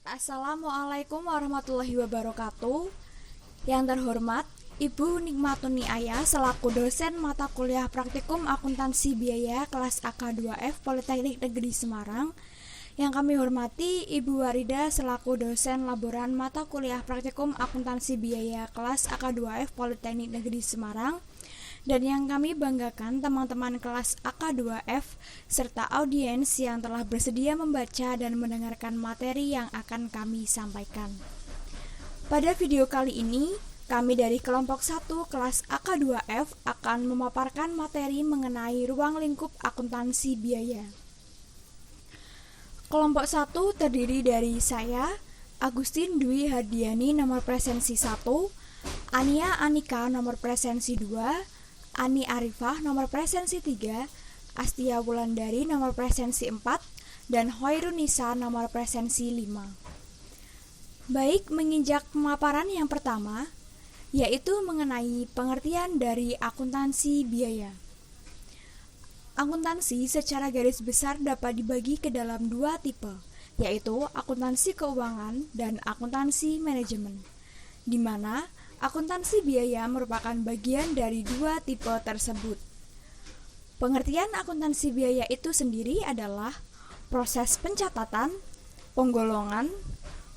Assalamualaikum warahmatullahi wabarakatuh. Yang terhormat, Ibu Nikmatuni Aya selaku dosen mata kuliah praktikum akuntansi biaya kelas AK2F Politeknik Negeri Semarang. Yang kami hormati Ibu Warida selaku dosen laboran mata kuliah praktikum akuntansi biaya kelas AK2F Politeknik Negeri Semarang. Dan yang kami banggakan teman-teman kelas AK2F serta audiens yang telah bersedia membaca dan mendengarkan materi yang akan kami sampaikan. Pada video kali ini, kami dari kelompok 1 kelas AK2F akan memaparkan materi mengenai ruang lingkup akuntansi biaya. Kelompok 1 terdiri dari saya, Agustin Dwi Hardiani nomor presensi 1, Ania Anika nomor presensi 2, Ani Arifah nomor presensi 3, Astia Wulandari nomor presensi 4, dan Hoirunisa nomor presensi 5. Baik, menginjak pemaparan yang pertama, yaitu mengenai pengertian dari akuntansi biaya. Akuntansi secara garis besar dapat dibagi ke dalam dua tipe, yaitu akuntansi keuangan dan akuntansi manajemen, di mana akuntansi biaya merupakan bagian dari dua tipe tersebut. Pengertian akuntansi biaya itu sendiri adalah proses pencatatan, penggolongan,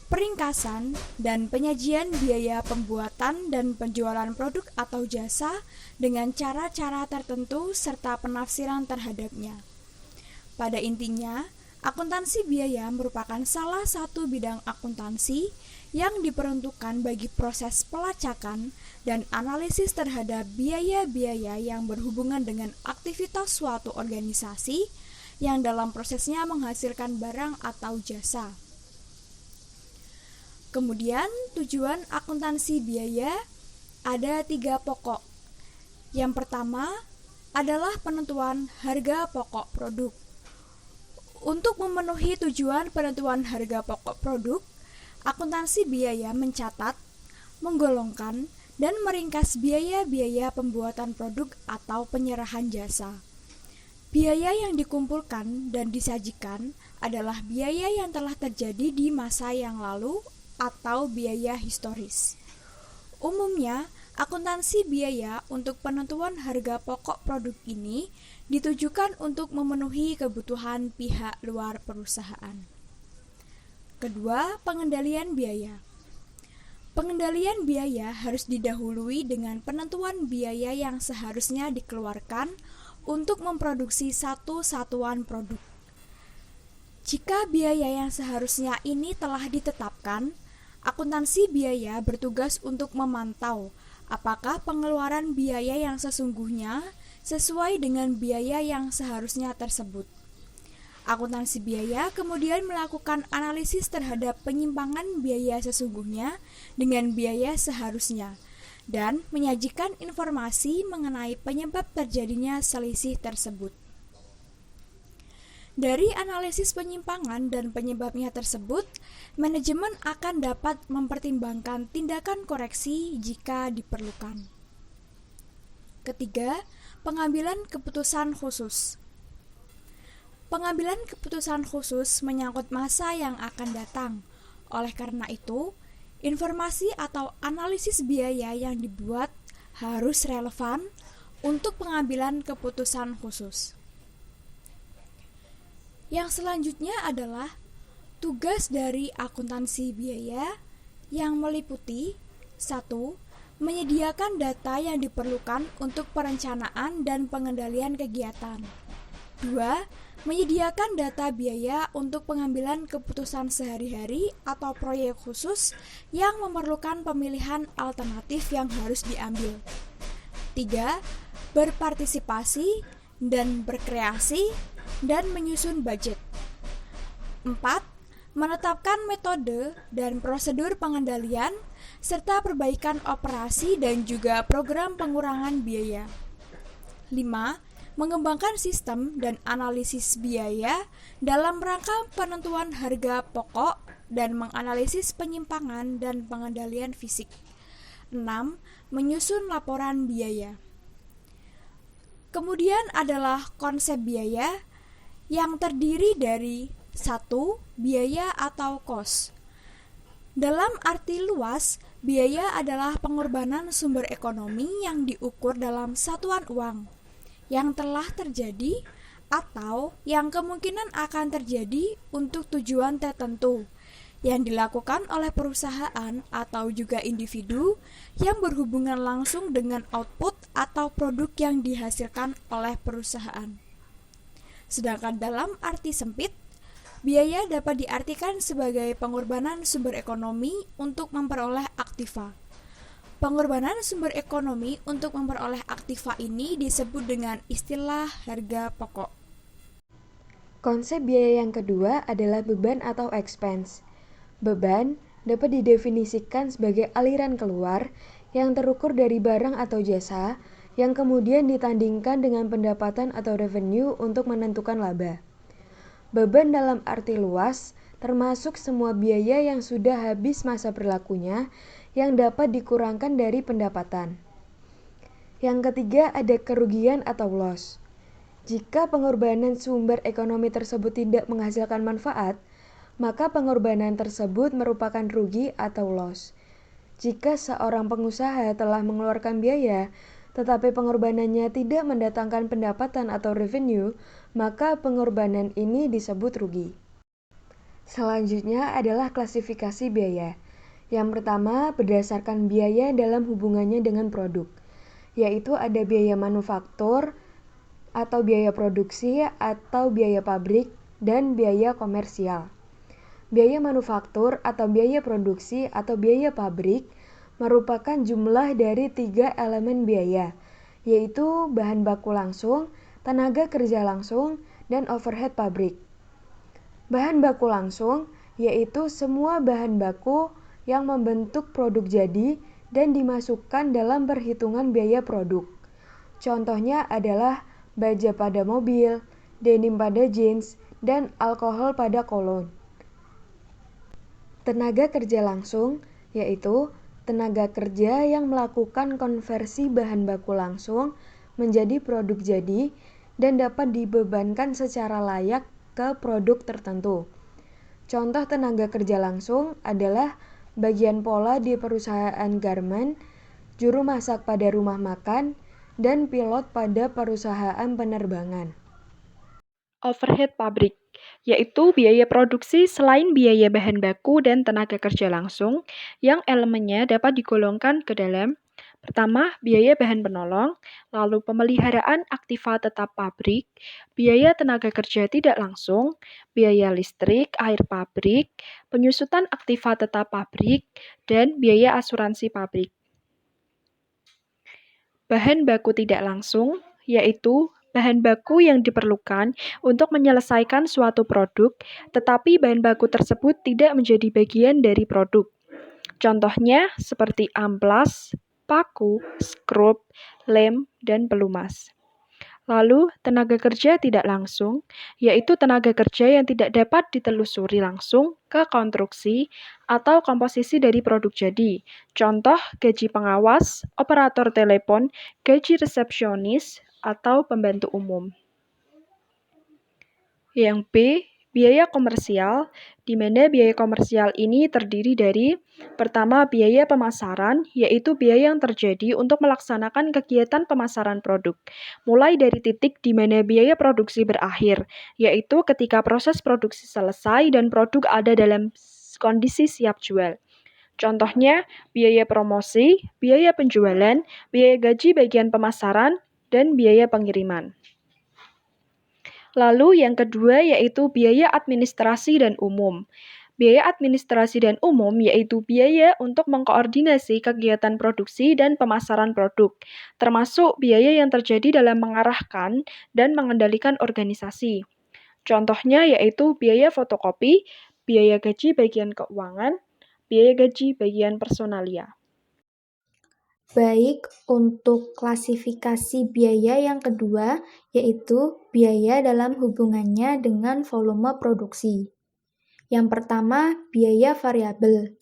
peringkasan, dan penyajian biaya pembuatan dan penjualan produk atau jasa dengan cara-cara tertentu serta penafsiran terhadapnya. Pada intinya, akuntansi biaya merupakan salah satu bidang akuntansi yang diperuntukkan bagi proses pelacakan dan analisis terhadap biaya-biaya yang berhubungan dengan aktivitas suatu organisasi yang dalam prosesnya menghasilkan barang atau jasa. Kemudian, tujuan akuntansi biaya ada 3 pokok. Yang pertama adalah penentuan harga pokok produk. Untuk memenuhi tujuan penentuan harga pokok produk, akuntansi biaya mencatat, menggolongkan, dan meringkas biaya-biaya pembuatan produk atau penyerahan jasa. Biaya yang dikumpulkan dan disajikan adalah biaya yang telah terjadi di masa yang lalu atau biaya historis. Umumnya, akuntansi biaya untuk penentuan harga pokok produk ini ditujukan untuk memenuhi kebutuhan pihak luar perusahaan. Kedua, pengendalian biaya. Pengendalian biaya harus didahului dengan penentuan biaya yang seharusnya dikeluarkan untuk memproduksi satu satuan produk. Jika biaya yang seharusnya ini telah ditetapkan, akuntansi biaya bertugas untuk memantau apakah pengeluaran biaya yang sesungguhnya sesuai dengan biaya yang seharusnya tersebut. Akuntansi biaya kemudian melakukan analisis terhadap penyimpangan biaya sesungguhnya dengan biaya seharusnya dan menyajikan informasi mengenai penyebab terjadinya selisih tersebut. Dari analisis penyimpangan dan penyebabnya tersebut, manajemen akan dapat mempertimbangkan tindakan koreksi jika diperlukan. Ketiga, pengambilan keputusan khusus. Pengambilan keputusan khusus menyangkut masa yang akan datang. Oleh karena itu, informasi atau analisis biaya yang dibuat harus relevan untuk pengambilan keputusan khusus. Yang selanjutnya adalah tugas dari akuntansi biaya yang meliputi 1. Menyediakan data yang diperlukan untuk perencanaan dan pengendalian kegiatan. 2. Menyediakan data biaya untuk pengambilan keputusan sehari-hari atau proyek khusus yang memerlukan pemilihan alternatif yang harus diambil. 3. Berpartisipasi dan berkreasi dan menyusun budget. 4. Menetapkan metode dan prosedur pengendalian serta perbaikan operasi dan juga program pengurangan biaya. 5. Mengembangkan sistem dan analisis biaya dalam rangka penentuan harga pokok dan menganalisis penyimpangan dan pengendalian fisik. 6. Menyusun laporan biaya. Kemudian adalah konsep biaya yang terdiri dari 1. Biaya atau cost. Dalam arti luas, biaya adalah pengorbanan sumber ekonomi yang diukur dalam satuan uang, yang telah terjadi atau yang kemungkinan akan terjadi untuk tujuan tertentu, yang dilakukan oleh perusahaan atau juga individu yang berhubungan langsung dengan output atau produk yang dihasilkan oleh perusahaan. Sedangkan dalam arti sempit, biaya dapat diartikan sebagai pengorbanan sumber ekonomi untuk memperoleh aktiva. Pengorbanan sumber ekonomi untuk memperoleh aktiva ini disebut dengan istilah harga pokok. Konsep biaya yang kedua adalah beban atau expense. Beban dapat didefinisikan sebagai aliran keluar yang terukur dari barang atau jasa yang kemudian ditandingkan dengan pendapatan atau revenue untuk menentukan laba. Beban dalam arti luas termasuk semua biaya yang sudah habis masa berlakunya yang dapat dikurangkan dari pendapatan. Yang ketiga ada kerugian atau loss. Jika pengorbanan sumber ekonomi tersebut tidak menghasilkan manfaat, maka pengorbanan tersebut merupakan rugi atau loss. Jika seorang pengusaha telah mengeluarkan biaya, tetapi pengorbanannya tidak mendatangkan pendapatan atau revenue, maka pengorbanan ini disebut rugi. Selanjutnya adalah klasifikasi biaya. Yang pertama, berdasarkan biaya dalam hubungannya dengan produk, yaitu ada biaya manufaktur, atau biaya produksi, atau biaya pabrik, dan biaya komersial. Biaya manufaktur atau biaya produksi atau biaya pabrik merupakan jumlah dari 3 elemen biaya, yaitu bahan baku langsung, tenaga kerja langsung, dan overhead pabrik. Bahan baku langsung yaitu semua bahan baku yang membentuk produk jadi dan dimasukkan dalam perhitungan biaya produk. Contohnya adalah baja pada mobil, denim pada jeans, dan alkohol pada kolon. Tenaga kerja langsung yaitu tenaga kerja yang melakukan konversi bahan baku langsung menjadi produk jadi dan dapat dibebankan secara layak ke produk tertentu. Contoh tenaga kerja langsung adalah bagian pola di perusahaan garmen, juru masak pada rumah makan, dan pilot pada perusahaan penerbangan. Overhead pabrik, yaitu biaya produksi selain biaya bahan baku dan tenaga kerja langsung, yang elemennya dapat digolongkan ke dalam pertama, biaya bahan penolong, lalu pemeliharaan aktiva tetap pabrik, biaya tenaga kerja tidak langsung, biaya listrik, air pabrik, penyusutan aktiva tetap pabrik, dan biaya asuransi pabrik. Bahan baku tidak langsung, yaitu bahan baku yang diperlukan untuk menyelesaikan suatu produk, tetapi bahan baku tersebut tidak menjadi bagian dari produk. Contohnya seperti amplas, paku, skrup, lem, dan pelumas. Lalu, tenaga kerja tidak langsung, yaitu tenaga kerja yang tidak dapat ditelusuri langsung ke konstruksi atau komposisi dari produk jadi. Contoh, gaji pengawas, operator telepon, gaji resepsionis, atau pembantu umum. Yang B, biaya komersial, di mana biaya komersial ini terdiri dari pertama, biaya pemasaran, yaitu biaya yang terjadi untuk melaksanakan kegiatan pemasaran produk, mulai dari titik di mana biaya produksi berakhir, yaitu ketika proses produksi selesai dan produk ada dalam kondisi siap jual. Contohnya, biaya promosi, biaya penjualan, biaya gaji bagian pemasaran, dan biaya pengiriman. Lalu yang kedua yaitu biaya administrasi dan umum. Biaya administrasi dan umum yaitu biaya untuk mengkoordinasi kegiatan produksi dan pemasaran produk, termasuk biaya yang terjadi dalam mengarahkan dan mengendalikan organisasi. Contohnya yaitu biaya fotokopi, biaya gaji bagian keuangan, biaya gaji bagian personalia. Baik, untuk klasifikasi biaya yang kedua, yaitu biaya dalam hubungannya dengan volume produksi. Yang pertama, biaya variabel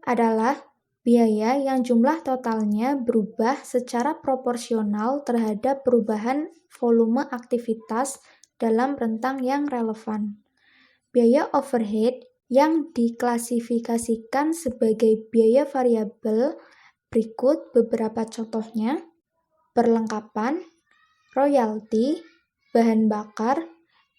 adalah biaya yang jumlah totalnya berubah secara proporsional terhadap perubahan volume aktivitas dalam rentang yang relevan. Biaya overhead yang diklasifikasikan sebagai biaya variabel berikut beberapa contohnya: perlengkapan, royalti, bahan bakar,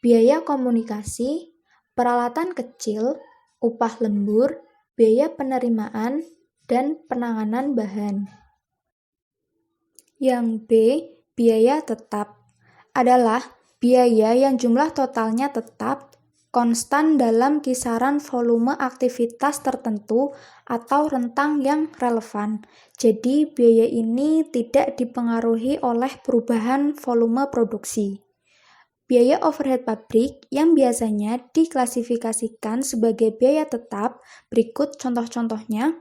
biaya komunikasi, peralatan kecil, upah lembur, biaya penerimaan, dan penanganan bahan. Yang B, biaya tetap, adalah biaya yang jumlah totalnya tetap, konstan dalam kisaran volume aktivitas tertentu atau rentang yang relevan. Jadi, biaya ini tidak dipengaruhi oleh perubahan volume produksi. Biaya overhead pabrik yang biasanya diklasifikasikan sebagai biaya tetap, berikut contoh-contohnya.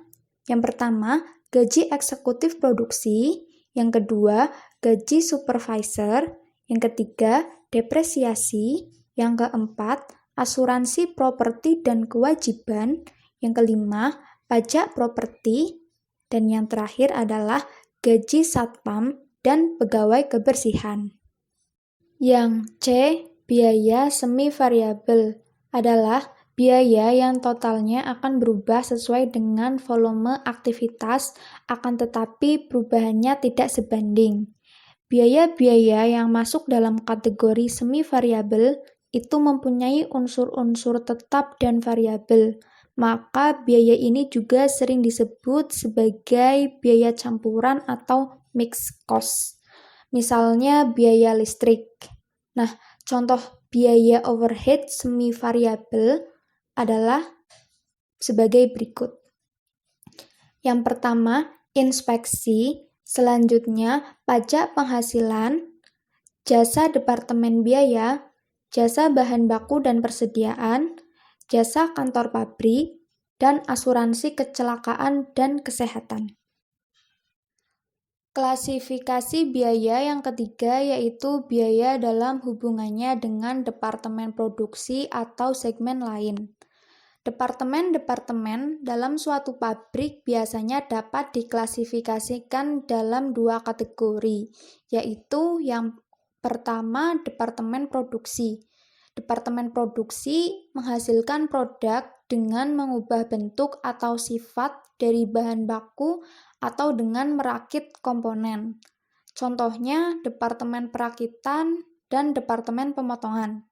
Yang pertama, gaji eksekutif produksi. Yang kedua, gaji supervisor. Yang ketiga, depresiasi. Yang keempat, asuransi properti dan kewajiban. Yang kelima, pajak properti. Dan yang terakhir adalah gaji satpam dan pegawai kebersihan. Yang C, biaya semi variabel, adalah biaya yang totalnya akan berubah sesuai dengan volume aktivitas, akan tetapi perubahannya tidak sebanding. Biaya-biaya yang masuk dalam kategori semi variabel itu mempunyai unsur-unsur tetap dan variabel, maka biaya ini juga sering disebut sebagai biaya campuran atau mixed cost. Misalnya biaya listrik. Nah, contoh biaya overhead semi variabel adalah sebagai berikut. Yang pertama, inspeksi, selanjutnya pajak penghasilan, jasa departemen biaya, jasa bahan baku dan persediaan, jasa kantor pabrik, dan asuransi kecelakaan dan kesehatan. Klasifikasi biaya yang ketiga yaitu biaya dalam hubungannya dengan departemen produksi atau segmen lain. Departemen-departemen dalam suatu pabrik biasanya dapat diklasifikasikan dalam dua kategori, yaitu yang pertama departemen produksi. Departemen produksi menghasilkan produk dengan mengubah bentuk atau sifat dari bahan baku atau dengan merakit komponen. Contohnya departemen perakitan dan departemen pemotongan.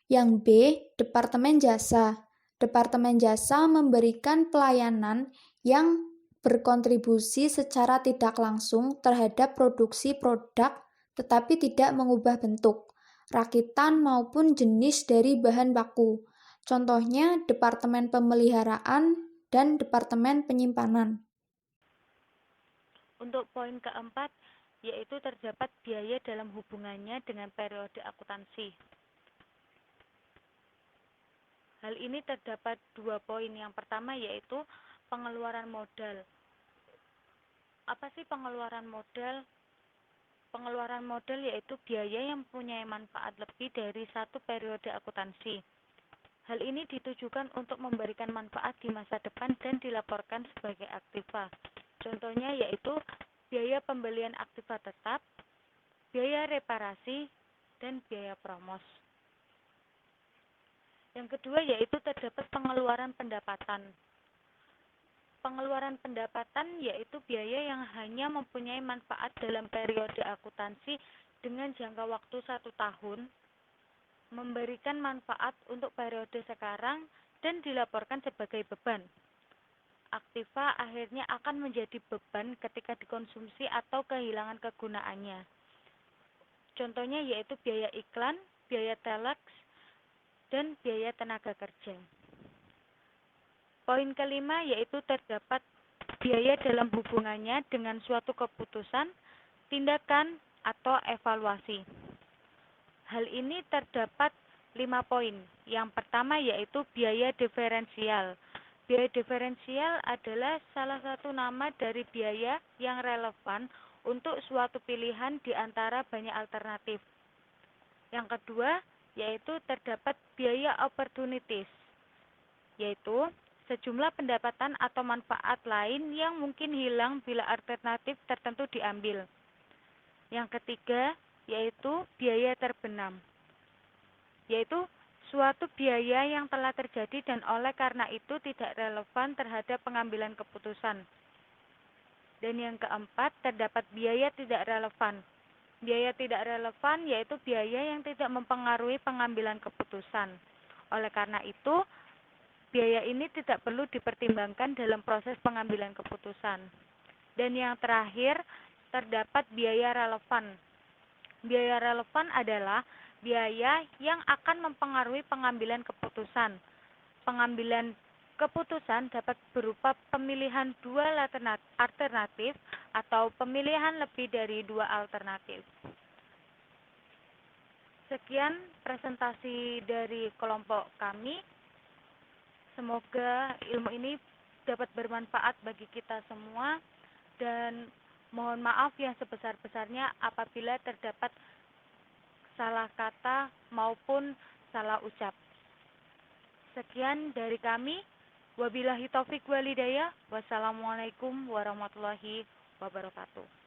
Yang B, departemen jasa. Departemen jasa memberikan pelayanan yang berkontribusi secara tidak langsung terhadap produksi produk tetapi tidak mengubah bentuk, rakitan maupun jenis dari bahan baku. Contohnya departemen pemeliharaan dan departemen penyimpanan. Untuk poin keempat, yaitu terdapat biaya dalam hubungannya dengan periode akuntansi. Hal ini terdapat dua poin. Yang pertama yaitu pengeluaran modal. Apa sih pengeluaran modal? Pengeluaran modal yaitu biaya yang mempunyai manfaat lebih dari satu periode akuntansi. Hal ini ditujukan untuk memberikan manfaat di masa depan dan dilaporkan sebagai aktiva. Contohnya yaitu biaya pembelian aktiva tetap, biaya reparasi, dan biaya promos. Yang kedua yaitu terdapat pengeluaran pendapatan. Pengeluaran pendapatan yaitu biaya yang hanya mempunyai manfaat dalam periode akuntansi dengan jangka waktu 1 tahun, memberikan manfaat untuk periode sekarang, dan dilaporkan sebagai beban. Aktiva akhirnya akan menjadi beban ketika dikonsumsi atau kehilangan kegunaannya. Contohnya yaitu biaya iklan, biaya telex, dan biaya tenaga kerja. Poin kelima yaitu terdapat biaya dalam hubungannya dengan suatu keputusan, tindakan, atau evaluasi. Hal ini terdapat 5 poin. Yang pertama yaitu biaya diferensial. Biaya diferensial adalah salah satu nama dari biaya yang relevan untuk suatu pilihan di antara banyak alternatif. Yang kedua yaitu terdapat biaya opportunities, yaitu sejumlah pendapatan atau manfaat lain yang mungkin hilang bila alternatif tertentu diambil. Yang ketiga yaitu biaya terbenam, yaitu suatu biaya yang telah terjadi dan oleh karena itu tidak relevan terhadap pengambilan keputusan. Dan yang keempat, terdapat biaya tidak relevan. Biaya tidak relevan yaitu biaya yang tidak mempengaruhi pengambilan keputusan. Oleh karena itu, biaya ini tidak perlu dipertimbangkan dalam proses pengambilan keputusan. Dan yang terakhir, terdapat biaya relevan. Biaya relevan adalah biaya yang akan mempengaruhi pengambilan keputusan. Pengambilan keputusan dapat berupa pemilihan dua alternatif atau pemilihan lebih dari dua alternatif. Sekian presentasi dari kelompok kami. Semoga ilmu ini dapat bermanfaat bagi kita semua dan mohon maaf yang sebesar-besarnya apabila terdapat salah kata maupun salah ucap. Sekian dari kami. Wabillahi taufik walhidayah. Wassalamualaikum warahmatullahi wabarakatuh.